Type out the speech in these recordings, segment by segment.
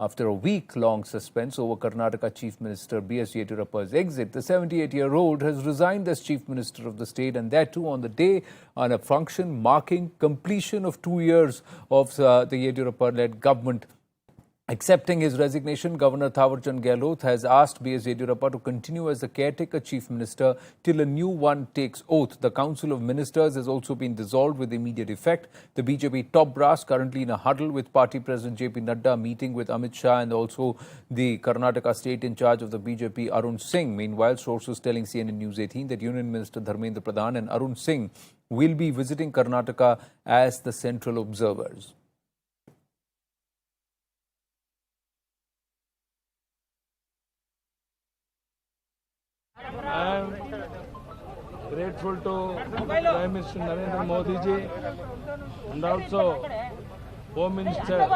After a week-long suspense over Karnataka Chief Minister B.S. Yediyurappa's exit, the 78-year-old has resigned as Chief Minister of the state, and that too on the day on a function marking completion of 2 years of the Yediyurappa-led government. Accepting his resignation, Governor Thawarchand Gehlot has asked B.S. Yediyurappa to continue as the caretaker Chief Minister till a new one takes oath. The Council of Ministers has also been dissolved with immediate effect. The BJP top brass currently in a huddle with Party President J.P. Nadda meeting with Amit Shah and also the Karnataka state in charge of the BJP, Arun Singh. Meanwhile, sources telling CNN News 18 that Union Minister Dharmendra Pradhan and Arun Singh will be visiting Karnataka as the central observers. I am grateful to Prime Minister Narendra Modi ji and also Home Minister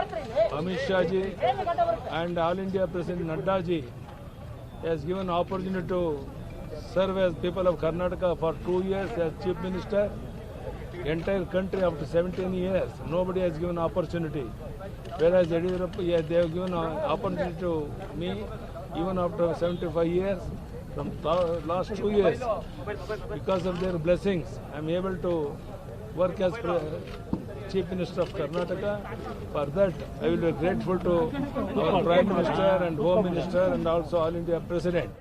Amit Shah ji and All India President Nadda ji has given opportunity to serve as people of Karnataka for 2 years as Chief Minister. Entire country after 17 years, nobody has given opportunity. Whereas Yediyurappa, they have given opportunity to me even after 75 years. From last 2 years, because of their blessings, I am able to work as Chief Minister of Karnataka. For that, I will be grateful to our Prime Minister and Home Minister and also All India President.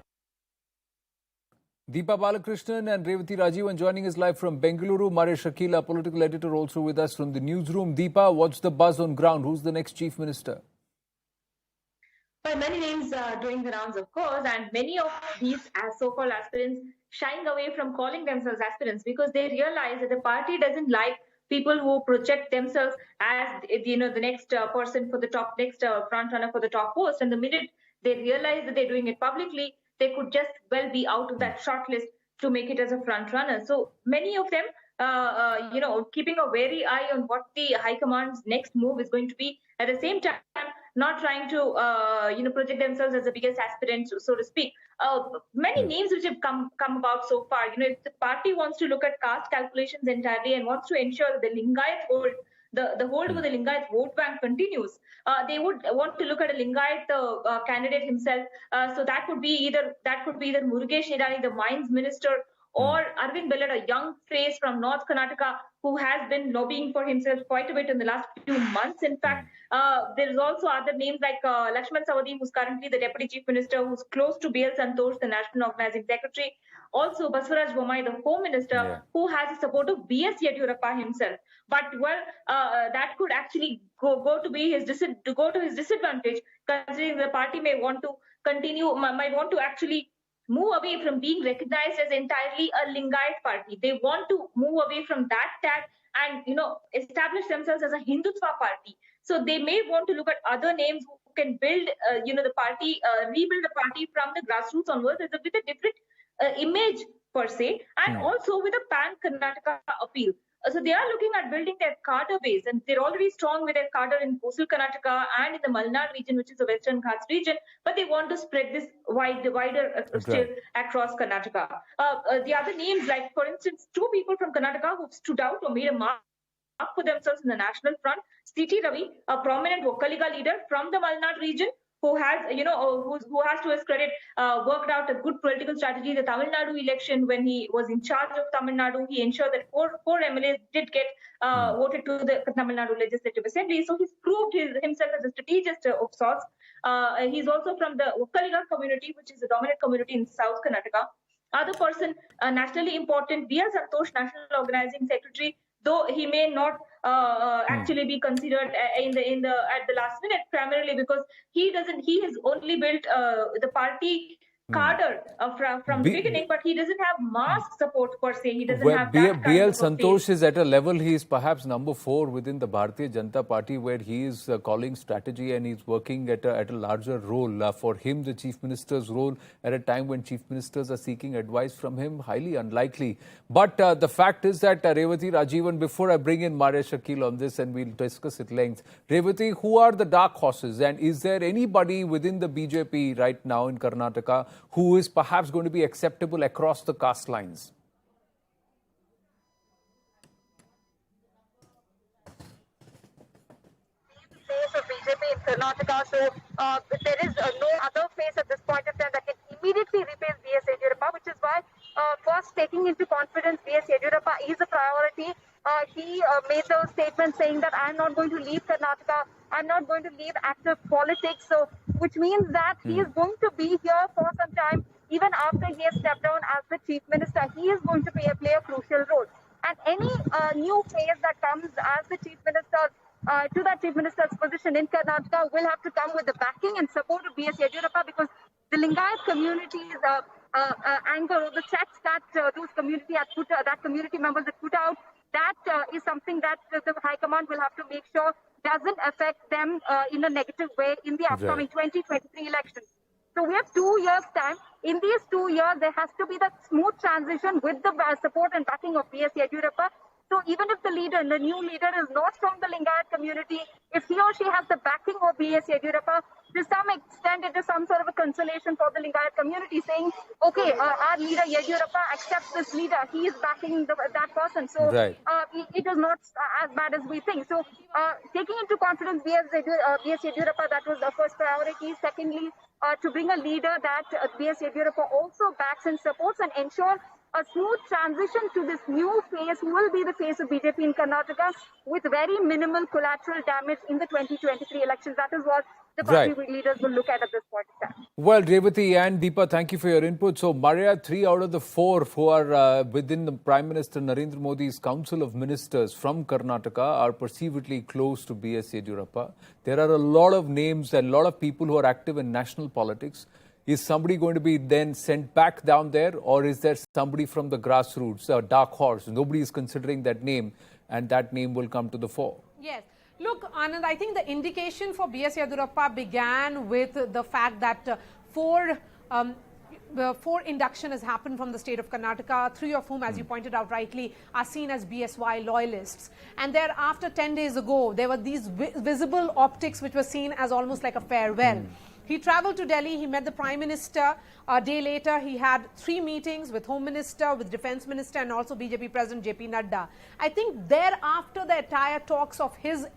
Deepa Balakrishnan and Revati Rajivan joining us live from Bengaluru. Maresh Shakil, our political editor, also with us from the newsroom. Deepa, what's the buzz on ground? Who's the next Chief Minister? Well, many names doing the rounds, of course, and many of these so-called aspirants shying away from calling themselves aspirants because they realize that the party doesn't like people who project themselves as the next person for the top, next front runner for the top post. And the minute they realize that they're doing it publicly, they could just well be out of that shortlist to make it as a front runner. So many of them, keeping a wary eye on what the High Command's next move is going to be. At the same time, not trying to, project themselves as the biggest aspirants, so to speak. Many names which have come about so far. If the party wants to look at caste calculations entirely and wants to ensure that the Lingayat hold, the hold over the Lingayat vote bank continues, they would want to look at a Lingayat candidate himself. So that could be either Murugesh Nirani, the mines minister, or Arvind Bellad, a young face from North Karnataka who has been lobbying for himself quite a bit in the last few months. In fact, there is also other names like Lakshman Sawadee, who's currently the Deputy Chief Minister, who's close to B.L. Santosh, the National Organizing Secretary. Also, Basavaraj Bommai, the Home Minister, who has the support of B.S. Yediyurappa himself. But, that could actually go to his disadvantage, considering the party may want to actually move away from being recognized as entirely a Lingayat party. They want to move away from that tag and, establish themselves as a Hindutva party. So they may want to look at other names who can build, the party, rebuild the party from the grassroots onwards with a different image per se, and also with a pan-Karnataka appeal. So they are looking at building their cadre base, and they're already strong with their cadre in coastal Karnataka and in the Malnad region, which is the Western Ghats region, but they want to spread this wider still across Karnataka. The other names, like for instance, 2 people from Karnataka who stood out or made a mark for themselves in the national front. C.T. Ravi, a prominent Vokkaliga leader from the Malnad region, who has, who has to his credit worked out a good political strategy. The Tamil Nadu election, when he was in charge of Tamil Nadu, he ensured that four MLAs did get voted to the Tamil Nadu Legislative Assembly. So he's proved himself as a strategist of sorts. He's also from the Vokkaliga community, which is a dominant community in South Karnataka. Other person, nationally important, B.L. Santosh, National Organizing Secretary, though he may not actually be considered at the last minute, primarily because he has only built the party cadre from the beginning, but he doesn't have mass support per se. He doesn't have that B.L. kind of Santosh is at a level, he is perhaps number 4 within the Bharatiya Janata Party, where he is calling strategy and he's working at a larger role. For him, the Chief Minister's role at a time when Chief Ministers are seeking advice from him, highly unlikely. But the fact is that Revati Rajivan, before I bring in Maresh Shakil on this and we'll discuss at length, Revati, who are the dark horses, and is there anybody within the BJP right now in Karnataka who is perhaps going to be acceptable across the caste lines? Face of BJP in Karnataka. So there is no other face at this point of time that can immediately replace B.S. Yediyurappa, which is why first taking into confidence B.S. Yediyurappa is a priority. He made the statement saying that I'm not going to leave Karnataka, I'm not going to leave active politics. So, which means that he is going to be here for some time. Even after he has stepped down as the Chief Minister, he is going to play a crucial role. And any new phase that comes as the Chief Minister to that Chief Minister's position in Karnataka will have to come with the backing and support of B.S. Yediyurappa, because the Lingayat community's anger or the checks that those community had put, that community members had put out, that is something that the High Command will have to make sure doesn't affect them in a negative way in the upcoming 2023 elections. So we have 2 years' time. In these 2 years, there has to be the smooth transition with the support and backing of B.S. Yediyurappa. So even if the new leader is not from the Lingayat community, if he or she has the backing of B.S. Yediyurappa, to some extent it is some sort of a consolation for the Lingayat community, saying, okay, our leader Yediyurappa accepts this leader, he is backing that person. So it is not as bad as we think. So taking into confidence B.S. Yediyurappa, that was the first priority. Secondly, to bring a leader that B.S. Yediyurappa also backs and supports, and ensure a smooth transition to this new phase, who will be the face of BJP in Karnataka, with very minimal collateral damage in the 2023 elections. That is what the party leaders will look at this point in time. Well, Revati and Deepa, thank you for your input. So, Maria, 3 out of the 4 who are within the Prime Minister Narendra Modi's Council of Ministers from Karnataka are perceivedly close to B.S. Yediyurappa. There are a lot of names and a lot of people who are active in national politics. Is somebody going to be then sent back down there, or is there somebody from the grassroots, a dark horse? Nobody is considering that name, and that name will come to the fore. Yes. Look, Anand, I think the indication for B.S. Yediyurappa began with the fact that four induction has happened from the state of Karnataka, 3 of whom, as you pointed out rightly, are seen as BSY loyalists. And thereafter, 10 days ago, there were these visible optics which were seen as almost like a farewell. He travelled to Delhi, he met the Prime Minister. A day later, he had 3 meetings with Home Minister, with Defence Minister, and also BJP President JP Nadda. I think thereafter, the entire talks of his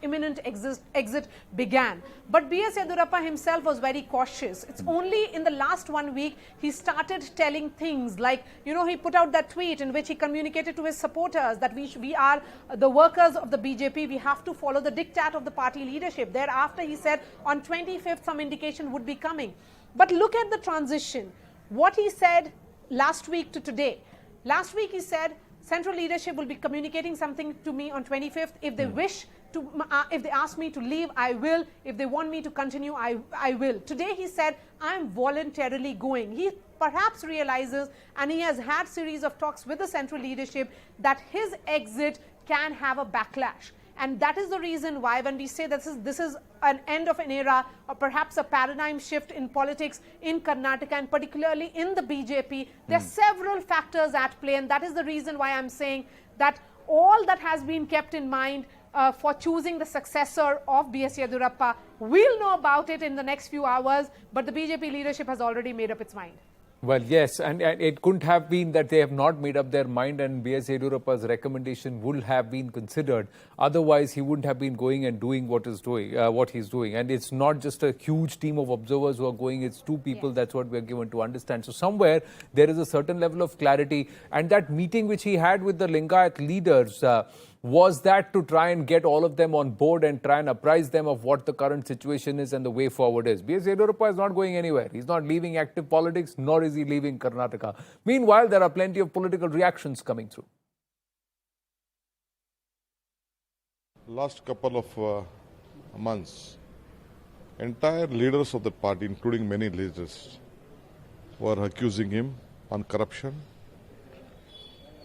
imminent exit began. But B.S. Yediyurappa himself was very cautious. It's only in the last 1 week, he started telling things like, he put out that tweet in which he communicated to his supporters that we are the workers of the BJP, we have to follow the diktat of the party leadership. Thereafter, he said on 25th, some indication would be coming. But look at the transition. What he said last week to today. Last week he said central leadership will be communicating something to me on 25th. If they wish to, if they ask me to leave, I will. If they want me to continue, I will. Today he said, I'm voluntarily going. He perhaps realizes, and he has had series of talks with the central leadership, that his exit can have a backlash. And that is the reason why when we say that this is an end of an era, or perhaps a paradigm shift in politics in Karnataka, and particularly in the BJP, there are several factors at play. And that is the reason why I'm saying that all that has been kept in mind for choosing the successor of B.S. Yediyurappa, we'll know about it in the next few hours, but the BJP leadership has already made up its mind. Well, yes, and it couldn't have been that they have not made up their mind and B.S. Yediyurappa's recommendation would have been considered. Otherwise, he wouldn't have been going and doing what he's doing. And it's not just a huge team of observers who are going, it's 2 people. Yes. That's what we're given to understand. So somewhere there is a certain level of clarity. And that meeting which he had with the Lingayat leaders, was that to try and get all of them on board and try and apprise them of what the current situation is and the way forward is. B.S. Yediyurappa is not going anywhere. He's not leaving active politics, nor is he leaving Karnataka. Meanwhile, there are plenty of political reactions coming through. Last couple of months, entire leaders of the party, including many leaders, were accusing him on corruption,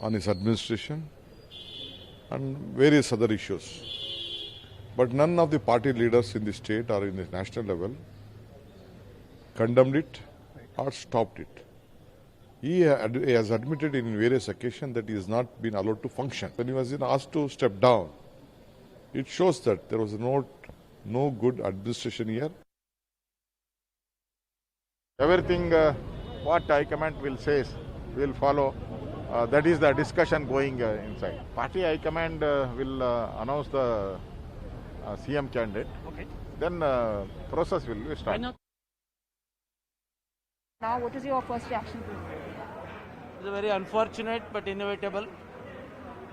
on his administration, and various other issues. But none of the party leaders in the state or in the national level condemned it or stopped it. He has admitted in various occasions that he has not been allowed to function. When he was asked to step down, it shows that there was no good administration here. Everything what High Command will say, will follow. That is the discussion going inside. Party High Command will announce the CM candidate. Okay. then process will be started. Now, what is your first reaction to it? It's very unfortunate but inevitable.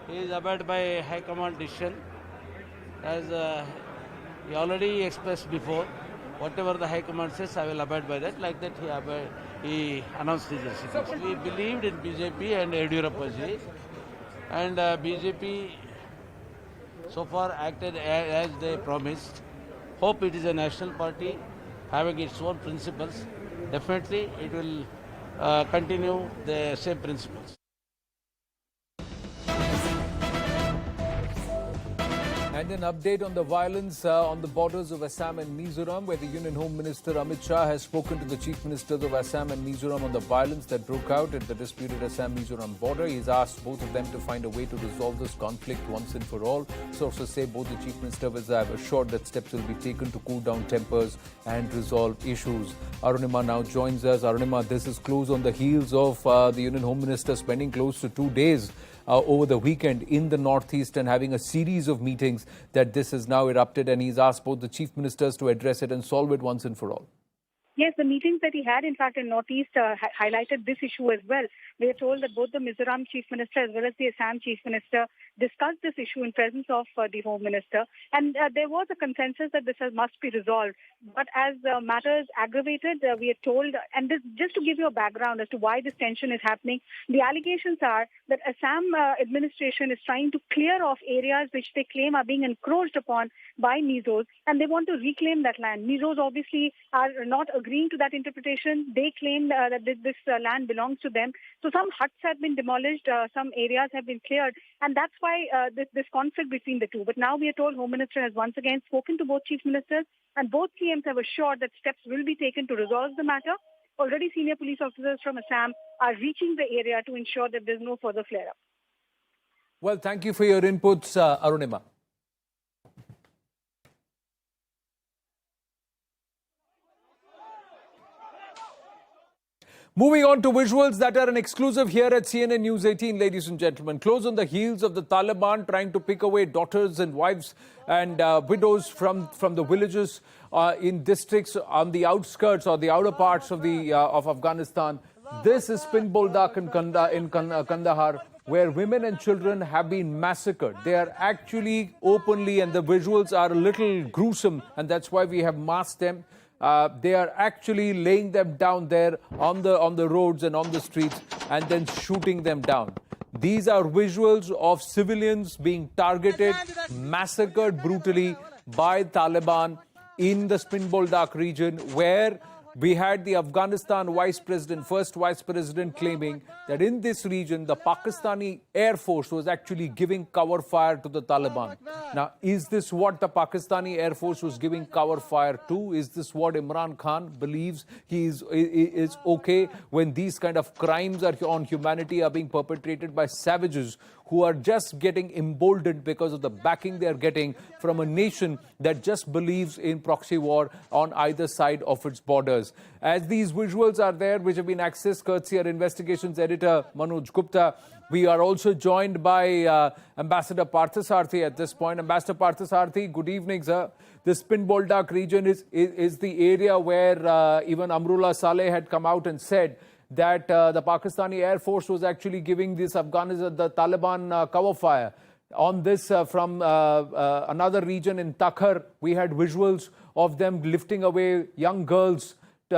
He is abided by High Command decision. As he already expressed before, whatever the High Command says, I will abide by that. Like that, he announced his resignation. We believed in BJP and Yediyurappa, and BJP so far acted as they promised. Hope it is a national party having its own principles. Definitely, it will continue the same principles. And an update on the violence on the borders of Assam and Mizoram, where the Union Home Minister Amit Shah has spoken to the Chief Ministers of Assam and Mizoram on the violence that broke out at the disputed Assam-Mizoram border. He's asked both of them to find a way to resolve this conflict once and for all. Sources say both the Chief Ministers have assured that steps will be taken to cool down tempers and resolve issues. Arunima now joins us. Arunima, this is close on the heels of the Union Home Minister spending close to 2 days over the weekend in the northeast and having a series of meetings that this has now erupted, and he's asked both the chief ministers to address it and solve it once and for all. Yes, the meetings that he had, in fact, in Northeast highlighted this issue as well. We are told that both the Mizoram Chief Minister as well as the Assam Chief Minister discussed this issue in presence of the Home Minister. And there was a consensus that this must be resolved. But as matters aggravated, we are told, and this, just to give you a background as to why this tension is happening, the allegations are that Assam administration is trying to clear off areas which they claim are being encroached upon by Mizos, and they want to reclaim that land. Mizos obviously are not agreeing to that interpretation. They claim that this land belongs to them. So some huts have been demolished, some areas have been cleared, and that's why this conflict between the two. But now we are told Home Minister has once again spoken to both Chief Ministers, and both CMs have assured that steps will be taken to resolve the matter. Already senior police officers from Assam are reaching the area to ensure that there's no further flare-up. Well, thank you for your inputs, Arunima. Moving on to visuals that are an exclusive here at CNN News 18, ladies and gentlemen. Close on the heels of the Taliban trying to pick away daughters and wives and widows from the villages in districts on the outskirts or the outer parts of Afghanistan. This is Spin Boldak in Kandahar, where women and children have been massacred. They are actually openly, and the visuals are a little gruesome, and that's why we have masked them. They are actually laying them down there on the roads and on the streets and then shooting them down. These are visuals of civilians being targeted, massacred brutally by Taliban in the Spin Boldak region, where we had the Afghanistan first vice president claiming that in this region, the Pakistani Air Force was actually giving cover fire to the Taliban. Now, is this what the Pakistani Air Force was giving cover fire to? Is this what Imran Khan believes he is okay when these kind of crimes on humanity are being perpetrated by savages who are just getting emboldened because of the backing they are getting from a nation that just believes in proxy war on either side of its borders? As these visuals are there, which have been accessed courtesy our investigations editor Manoj Gupta, we are also joined by Ambassador Parthasarathi at this point. Ambassador Parthasarathi, good evening, sir. The Spin Boldak region is the area where even Amrullah Saleh had come out and said that the Pakistani Air Force was actually giving the Taliban cover fire. On this, from another region in Takhar, we had visuals of them lifting away young girls to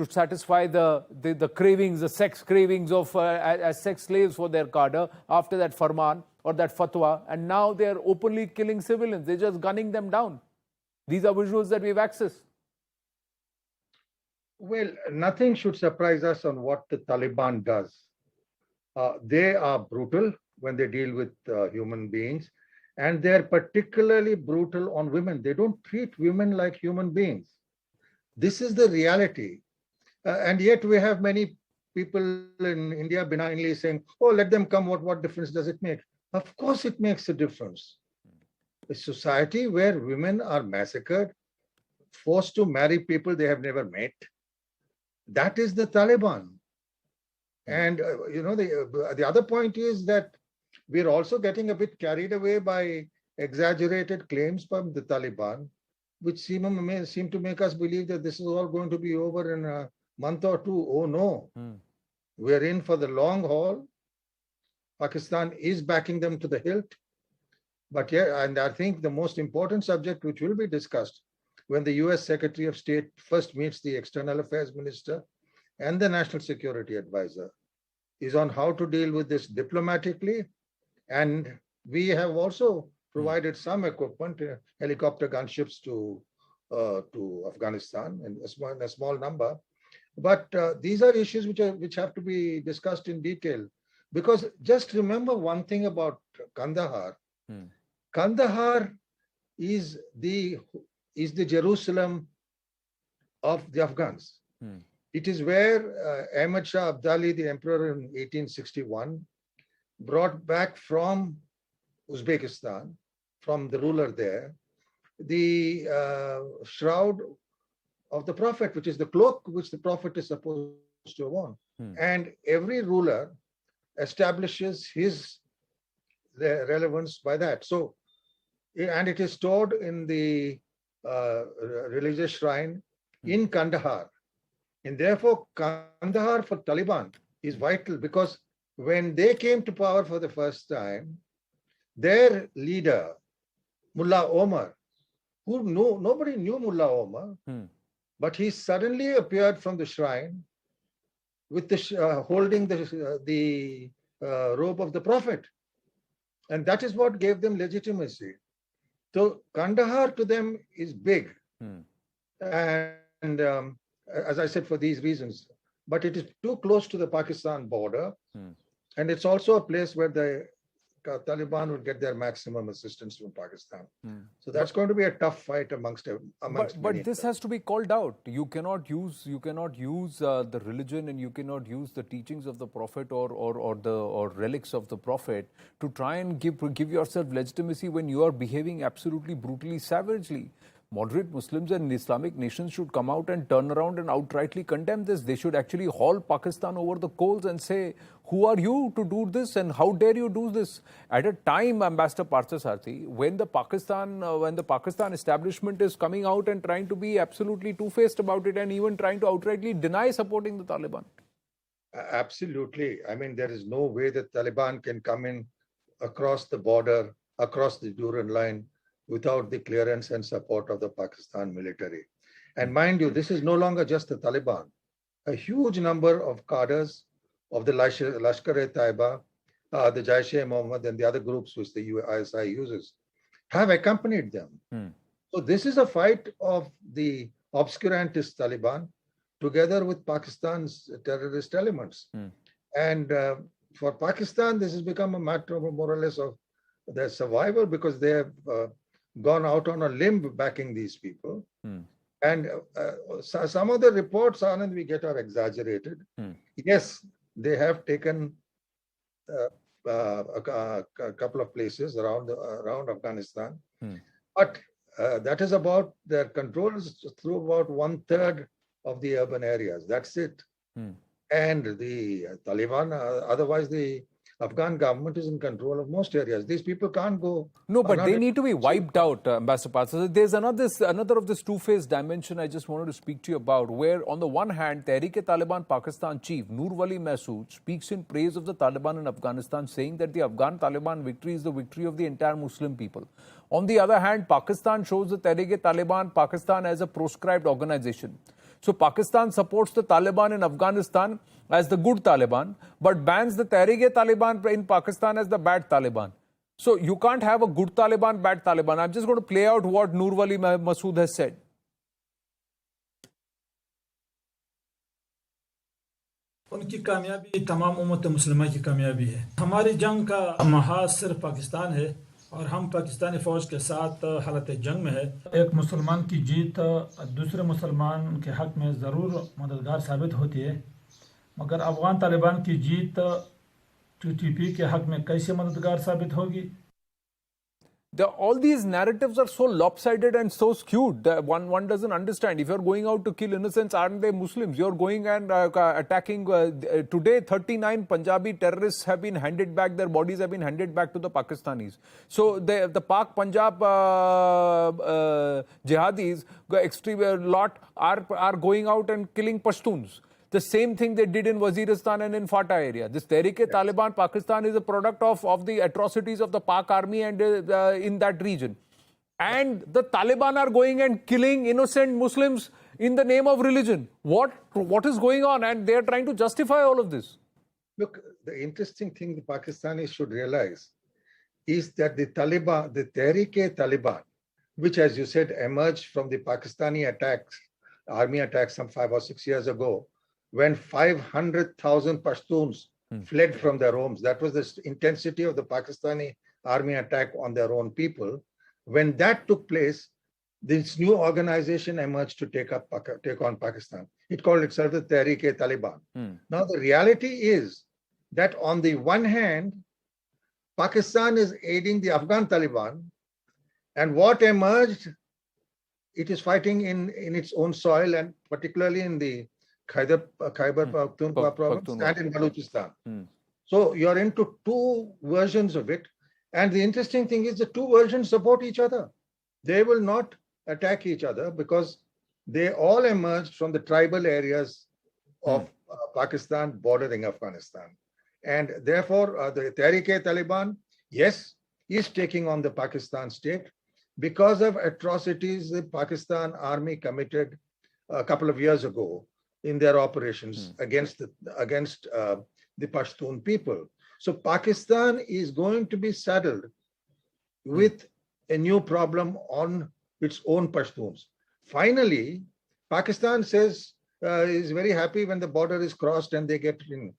satisfy the cravings, the sex cravings of as sex slaves for their cadre after that farman or that fatwa, and now they are openly killing civilians. They're just gunning them down. These are visuals that we've accessed. Well, nothing should surprise us on what the Taliban does. They are brutal when they deal with human beings, and they're particularly brutal on women. They don't treat women like human beings. This is the reality. And yet we have many people in India benignly saying, oh, let them come, what difference does it make? Of course it makes a difference. A society where women are massacred, forced to marry people they have never met, that is the Taliban. And, the other point is that we're also getting a bit carried away by exaggerated claims from the Taliban, which seem to make us believe that this is all going to be over in a month or two. Oh no, we're in for the long haul. Pakistan is backing them to the hilt. But yeah, and I think the most important subject which will be discussed when the US Secretary of State first meets the External Affairs Minister and the National Security Advisor is on how to deal with this diplomatically. And we have also provided some equipment, helicopter gunships to Afghanistan in a small number. But these are issues which have to be discussed in detail. Because just remember one thing about Kandahar. Kandahar is the Jerusalem of the Afghans. It is where Ahmad Shah Abdali, the emperor in 1861, brought back from Uzbekistan, from the ruler there, the shroud of the Prophet, which is the cloak which the Prophet is supposed to have worn. And every ruler establishes his relevance by that. So, and it is stored in the religious shrine in Kandahar. And therefore, Kandahar for Taliban is vital because when they came to power for the first time, their leader, Mullah Omar, nobody knew Mullah Omar, but he suddenly appeared from the shrine with the holding the robe of the Prophet. And that is what gave them legitimacy. So Kandahar to them is big. And as I said, for these reasons, but it is too close to the Pakistan border. And it's also a place where the Taliban would get their maximum assistance from Pakistan. So that's going to be a tough fight amongst But this has to be called out. You cannot use the religion, and you cannot use the teachings of the Prophet or relics of the Prophet to try and give yourself legitimacy when you are behaving absolutely brutally, savagely. Moderate Muslims and Islamic nations should come out and turn around and outrightly condemn this. They should actually haul Pakistan over the coals and say, who are you to do this and how dare you do this? At a time, Ambassador Parthasarathi, when the Pakistan establishment is coming out and trying to be absolutely two-faced about it and even trying to outrightly deny supporting the Taliban. Absolutely. I mean, there is no way that Taliban can come in across the border, across the Durand line, without the clearance and support of the Pakistan military. And mind you, this is no longer just the Taliban. A huge number of cadres of the Lashkar-e-Taiba, the Jaish-e-Mohammed and the other groups which the ISI uses have accompanied them. So this is a fight of the obscurantist Taliban together with Pakistan's terrorist elements. And for Pakistan, this has become a matter of more or less of their survival because they have gone out on a limb backing these people. And some of the reports, Anand, we get are exaggerated. Yes, they have taken a couple of places around Afghanistan, but that is about their control is through about 1/3 of the urban areas. That's it. And the Taliban, otherwise the Afghan government is in control of most areas. These people can't go. No, but they need to be wiped out, Ambassador Parthasarathi. There's another of this two-faced dimension I just wanted to speak to you about, where on the one hand, Tehreek-e-Taliban Pakistan chief Nur Wali Masood speaks in praise of the Taliban in Afghanistan, saying that the Afghan Taliban victory is the victory of the entire Muslim people. On the other hand, Pakistan shows the Tehreek-e-Taliban Pakistan as a proscribed organization. So Pakistan supports the Taliban in Afghanistan as the good Taliban, but bans the Tehreek-e-Taliban in Pakistan as the bad Taliban. So you can't have a good Taliban, bad Taliban. I'm just going to play out what Nur Wali Masood has said. उनकी कामयाबी तमाम उम्मत मुस्लिमा की कामयाबी है। हमारी जंग का महाज सिर्फ पाकिस्तान है और हम पाकिस्तानी फौज के साथ हालत जंग में है। एक मुसलमान की जीत दूसरे मुसलमान के हक में ज़रूर मददगार साबित होती है, मगर अफगान तालिबान की जीत टीटीपी के हक में कैसे मददगार साबित होगी? all these narratives are so lopsided and so skewed that one doesn't understand. If you're going out to kill innocents, aren't they Muslims? You're going and attacking. Today, 39 Punjabi terrorists have been handed back. Their bodies have been handed back to the Pakistanis. So the Pak-Punjab jihadis, extreme lot, are going out and killing Pashtuns. The same thing they did in Waziristan and in Fata area. This Tehreek-e-Taliban Pakistan is a product of the atrocities of the Pak army and in that region. And the Taliban are going and killing innocent Muslims in the name of religion. What is going on? And they are trying to justify all of this. Look, the interesting thing the Pakistanis should realize is that the Taliban, the Tehreek-e-Taliban, which, as you said, emerged from the Pakistani attacks, army attacks some 5 or 6 years ago, when 500,000 Pashtuns fled from their homes. That was the intensity of the Pakistani army attack on their own people. When that took place, this new organization emerged to take on Pakistan. It called itself the Tehreek-e-Taliban. Now, the reality is that on the one hand, Pakistan is aiding the Afghan Taliban, and what emerged, it is fighting in its own soil, and particularly in the Khyber Pakhtunkhwa province and in Balochistan. So you're into two versions of it. And the interesting thing is the two versions support each other. They will not attack each other because they all emerged from the tribal areas of Pakistan bordering Afghanistan. And therefore, the Tehreek-e-Taliban, yes, is taking on the Pakistan state because of atrocities the Pakistan army committed a couple of years ago in their operations against the Pashtun people. So Pakistan is going to be saddled with a new problem on its own Pashtuns. Finally, Pakistan says is very happy when the border is crossed and they get in.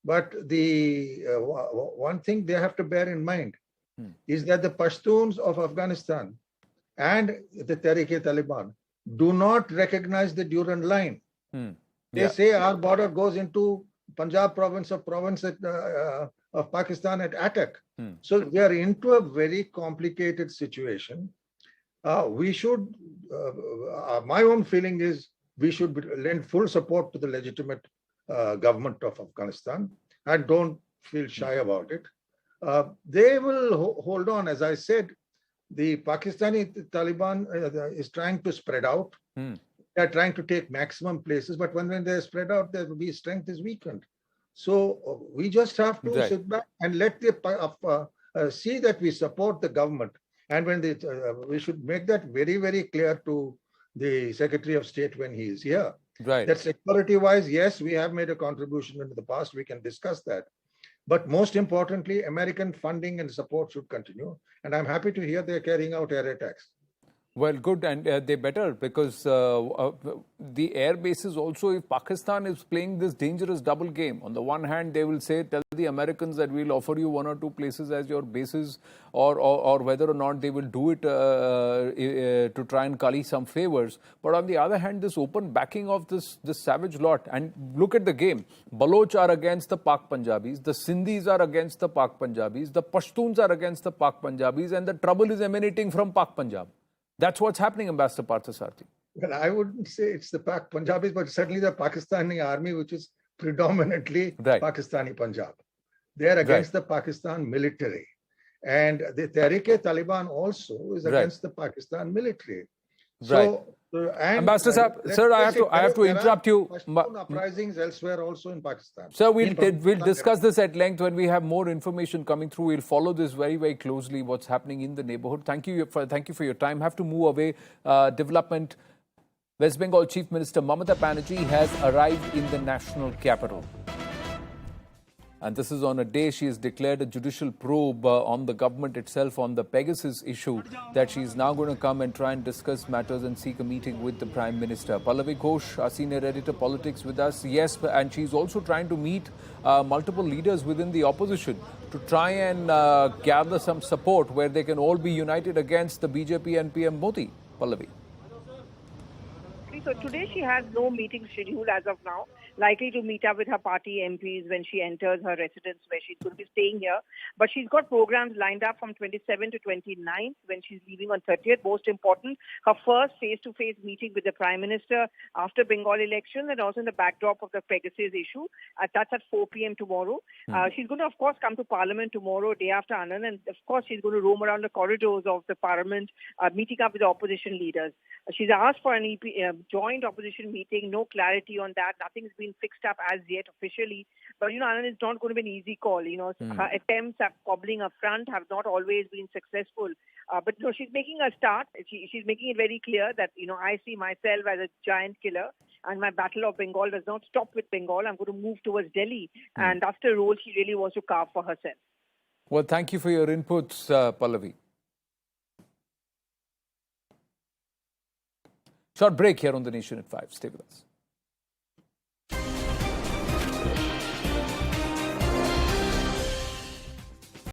But the one thing they have to bear in mind is that the Pashtuns of Afghanistan and the Tehreek-e-Taliban do not recognize the Durand line. They say our border goes into Punjab province of Pakistan at Attock. So we are into a very complicated situation. We should, my own feeling is we should lend full support to the legitimate government of Afghanistan and don't feel shy about it. They will hold on. As I said, the Pakistani Taliban is trying to spread out. They're trying to take maximum places, but when they're spread out, their strength is weakened. So we just have to sit back and let the see that we support the government. And when we should make that very, very clear to the Secretary of State when he is here. Right. That security-wise, yes, we have made a contribution in the past. We can discuss that. But most importantly, American funding and support should continue. And I'm happy to hear they're carrying out air attacks. Well, good, and they better, because the air bases also, if Pakistan is playing this dangerous double game, on the one hand they will say, tell the Americans that we'll offer you 1 or 2 places as your bases, or whether or not they will do it to try and curry some favors. But on the other hand, this open backing of this savage lot, and look at the game. Baloch are against the Pak Punjabis, the Sindhis are against the Pak Punjabis, the Pashtuns are against the Pak Punjabis, and the trouble is emanating from Pak Punjab. That's what's happening, Ambassador Parthasarathy. Well, I wouldn't say it's the Pak Punjabis, but certainly the Pakistani army, which is predominantly Pakistani Punjab. They are against the Pakistan military. And the Tehreek-e-Taliban also is against the Pakistan military. So, Ambassador sir, I have to interrupt you. Uprisings elsewhere also in Pakistan. Sir, we'll discuss this at length when we have more information coming through. We'll follow this very, very closely, what's happening in the neighborhood. Thank you for your time. Have to move away. Development. West Bengal Chief Minister Mamata Banerjee has arrived in the national capital. And this is on a day she has declared a judicial probe on the government itself on the Pegasus issue, that she is now going to come and try and discuss matters and seek a meeting with the Prime Minister. Pallavi Ghosh, our senior editor, politics with us. Yes, and she's also trying to meet multiple leaders within the opposition to try and gather some support where they can all be united against the BJP and PM Modi. Pallavi. Anand. So today she has no meeting scheduled as of now. Likely to meet up with her party MPs when she enters her residence where she's going to be staying here. But she's got programs lined up from 27 to 29 when she's leaving on 30th. Most important, her first face-to-face meeting with the Prime Minister after Bengal elections and also in the backdrop of the Pegasus issue. That's at 4 p.m. tomorrow. She's going to, of course, come to Parliament tomorrow, day after Anand. And, of course, she's going to roam around the corridors of the Parliament, meeting up with the opposition leaders. She's asked for an joint opposition meeting. No clarity on that. Nothing's been fixed up as yet officially. But, Anand, it's not going to be an easy call. Her attempts at cobbling a front have not always been successful. But, she's making a start. She's making it very clear that, I see myself as a giant killer and my battle of Bengal does not stop with Bengal. I'm going to move towards Delhi. And that's the role she really wants to carve for herself. Well, thank you for your inputs, Pallavi. Short break here on The Nation at 5. Stay with us.